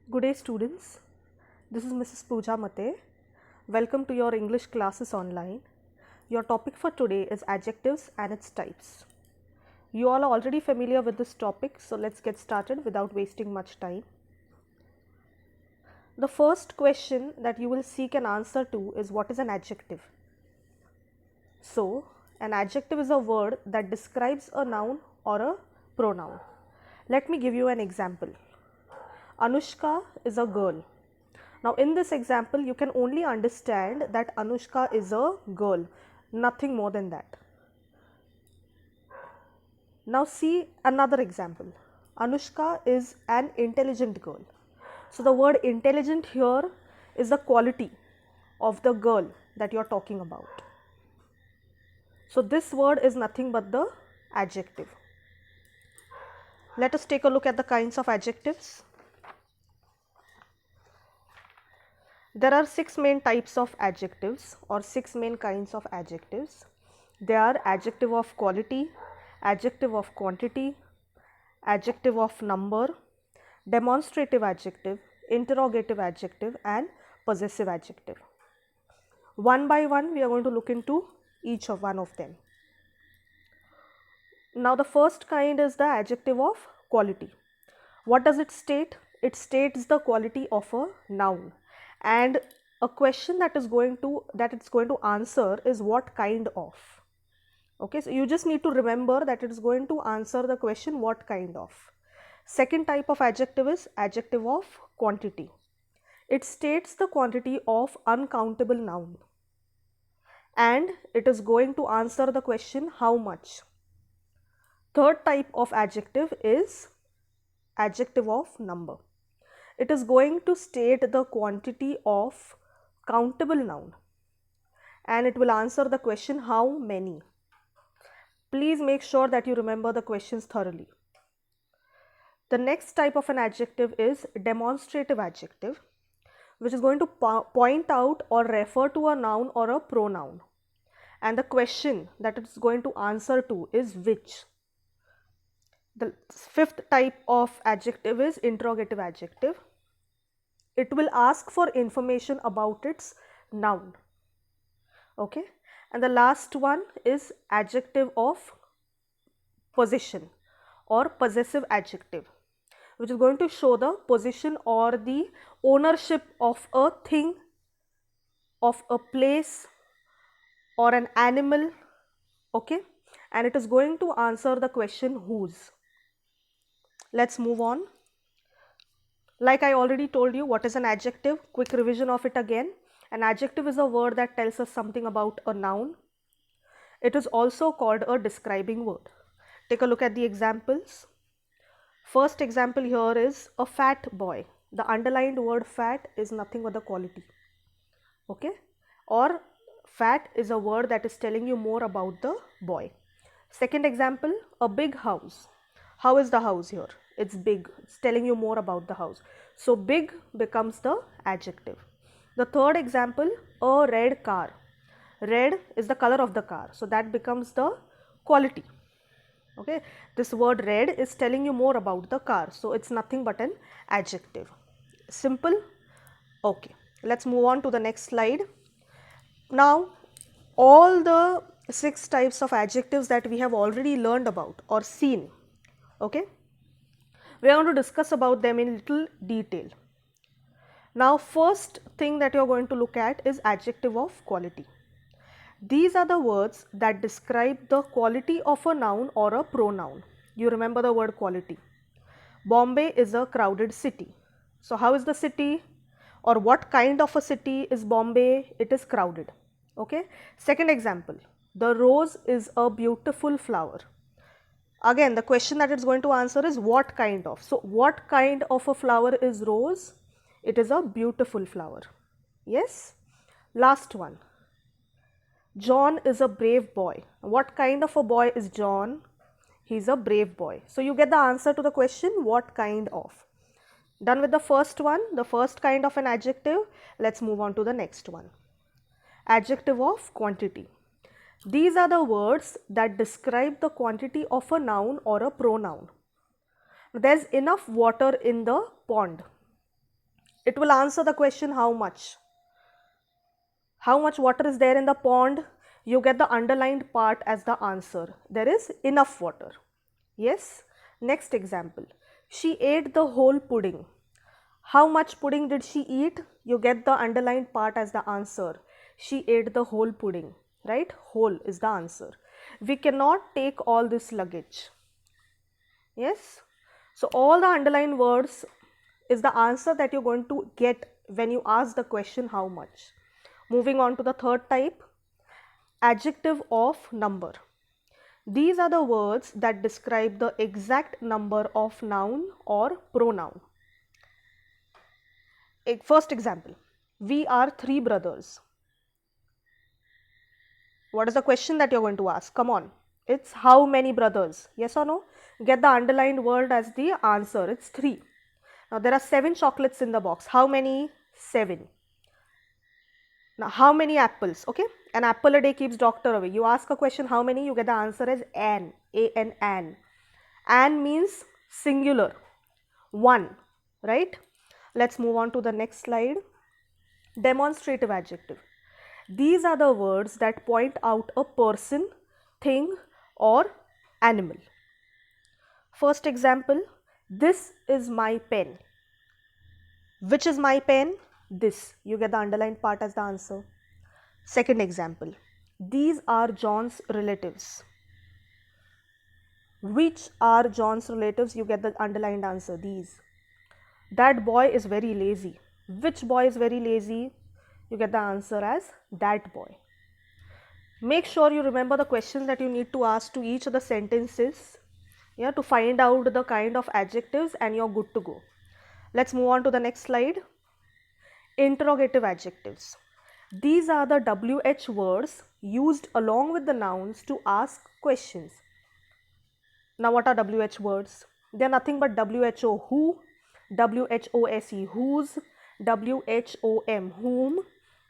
Good day students, this is Mrs. Pooja Mate. Welcome to your English classes online. Your topic for today is adjectives and its types. You all are already familiar with this topic, so let's get started without wasting much time. The first question that you will seek an answer to is what is an adjective? So, an adjective is a word that describes a noun or a pronoun. Let me give you an example. Anushka is a girl. Now, in this example, you can only understand that Anushka is a girl, nothing more than that. Now, see another example. Anushka is an intelligent girl. So, the word intelligent here is the quality of the girl that you are talking about. So, this word is nothing but the adjective. Let us take a look at the kinds of adjectives. There are 6 main types of adjectives or 6 main kinds of adjectives. They are adjective of quality, adjective of quantity, adjective of number, demonstrative adjective, interrogative adjective and possessive adjective. One by one we are going to look into each of one of them. Now the first kind is the adjective of quality. What does it state? It states the quality of a noun, and a question that it's going to answer is what kind of. Okay, so you just need to remember that it is going to answer the question what kind of. Second type of adjective is adjective of quantity. It states the quantity of uncountable noun, and it is going to answer the question how much. Third type of adjective is adjective of number. It is going to state the quantity of countable noun, and it will answer the question how many. Please make sure that you remember the questions thoroughly. The next type of an adjective is demonstrative adjective, which is going to point out or refer to a noun or a pronoun, and the question that it is going to answer to is which. The fifth type of adjective is interrogative adjective. It will ask for information about its noun. Okay, and the last one is adjective of position or possessive adjective, which is going to show the position or the ownership of a thing, of a place or an animal. Okay, and it is going to answer the question whose. Let's move on. Like I already told you, what is an adjective? Quick revision of it again. An adjective is a word that tells us something about a noun. It is also called a describing word. Take a look at the examples. First example here is a fat boy. The underlined word fat is nothing but the quality. Okay? Or fat is a word that is telling you more about the boy. Second example, a big house. How is the house here? It's big. It's telling you more about the house. So big becomes the adjective. The third example, a red car. Red is the color of the car. So that becomes the quality. Okay. This word red is telling you more about the car. So it's nothing but an adjective. Simple. Okay. Let's move on to the next slide. Now, all the 6 types of adjectives that we have already learned about or seen. Okay, we are going to discuss about them in little detail. Now, first thing that you are going to look at is adjective of quality. These are the words that describe the quality of a noun or a pronoun. You remember the word quality. Bombay is a crowded city. So, how is the city, or what kind of a city is Bombay? It is crowded. Okay. Second example, the rose is a beautiful flower. Again, the question that it's going to answer is what kind of. So, what kind of a flower is rose? It is a beautiful flower. Yes. Last one. John is a brave boy. What kind of a boy is John? He's a brave boy. So, you get the answer to the question what kind of. Done with the first one, the first kind of an adjective. Let's move on to the next one. Adjective of quantity. These are the words that describe the quantity of a noun or a pronoun. There's enough water in the pond. It will answer the question how much. How much water is there in the pond? You get the underlined part as the answer. There is enough water. Yes. Next example. She ate the whole pudding. How much pudding did she eat? You get the underlined part as the answer. She ate the whole pudding, right? Whole is the answer. We cannot take all this luggage. Yes. So all the underlined words is the answer that you're going to get when you ask the question how much. Moving on to the third type, adjective of number. These are the words that describe the exact number of noun or pronoun. First example, we are three brothers. What is the question that you're going to ask? Come on. It's how many brothers? Yes or no? Get the underlined word as the answer. It's 3. Now there are 7 chocolates in the box. How many? 7. Now how many apples? Okay. An apple a day keeps doctor away. You ask a question how many? You get the answer as an. A-N, an. An means singular. 1. Right? Let's move on to the next slide. Demonstrative adjective. These are the words that point out a person, thing or animal. First example, this is my pen. Which is my pen? This. You get the underlined part as the answer. Second example, these are John's relatives. Which are John's relatives? You get the underlined answer, these. That boy is very lazy. Which boy is very lazy? You get the answer as that boy. Make sure you remember the questions that you need to ask to each of the sentences, yeah, to find out the kind of adjectives, and you're good to go. Let's move on to the next slide. Interrogative adjectives. These are the WH words used along with the nouns to ask questions. Now what are WH words? They are nothing but WHO, who, WHOSE, whose, WHOM, whom,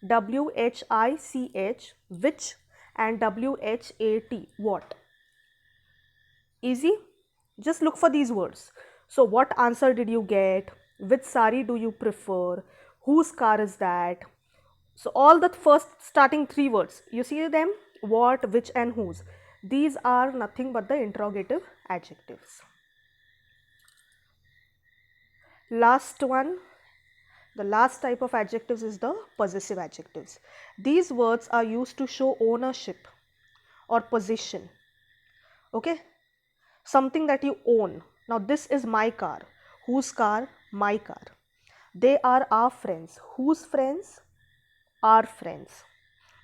WHICH, which, and WHAT, what. Easy? Just look for these words. So what answer did you get? Which sari do you prefer? Whose car is that? So all the first starting 3 words, you see them? What, which and whose. These are nothing but the interrogative adjectives. Last one, the last type of adjectives is the possessive adjectives. These words are used to show ownership or possession. Okay? Something that you own. Now this is my car. Whose car? My car. They are our friends. Whose friends? Our friends.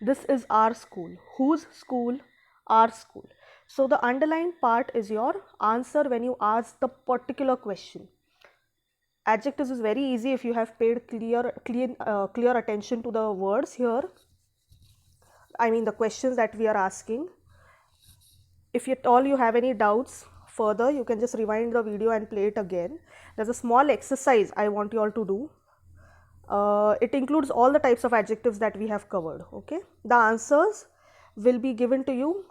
This is our school. Whose school? Our school. So the underlined part is your answer when you ask the particular question. Adjectives is very easy if you have paid clear attention to the words here. I mean the questions that we are asking. If at all you have any doubts further, you can just rewind the video and play it again. There's a small exercise I want you all to do. It includes all the types of adjectives that we have covered. Okay, the answers will be given to you.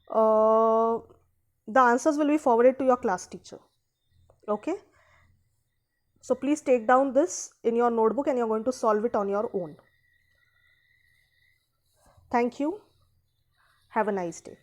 The answers will be forwarded to your class teacher. Okay, so please take down this in your notebook and you're going to solve it on your own. Thank you. Have a nice day.